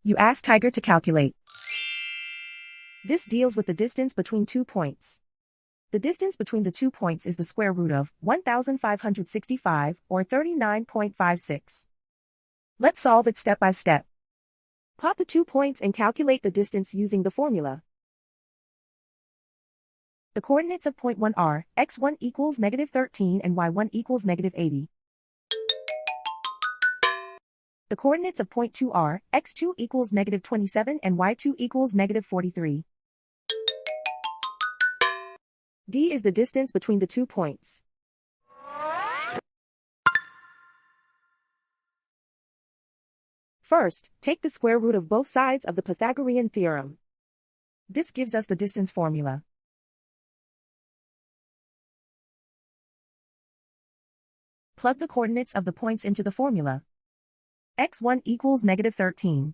You ask Tiger to calculate. This deals with the distance between 2 points. The distance between the 2 points is the square root of 1,565, or 39.56. Let's solve it step by step. Plot the 2 points and calculate the distance using the formula. The coordinates of point 1 are x1 equals -13 and y1 equals -80. The coordinates of point 2 are x2 equals -27 and y2 equals -43. D is the distance between the 2 points. First, take the square root of both sides of the Pythagorean theorem. This gives us the distance formula. Plug the coordinates of the points into the formula. x1 equals -13.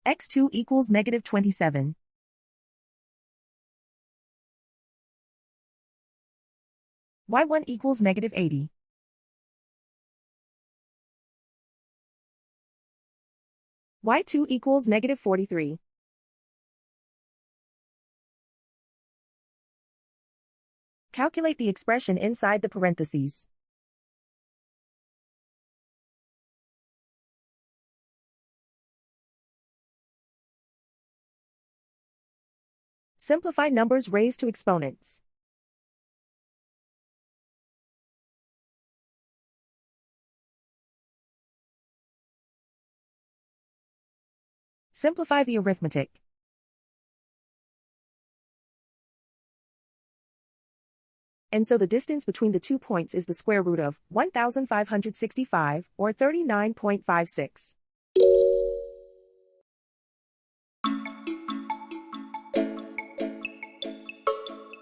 x2 equals -27. y1 equals -80. y2 equals -43. Calculate the expression inside the parentheses. Simplify numbers raised to exponents. Simplify the arithmetic. And so the distance between the 2 points is the square root of 1,565, or 39.56.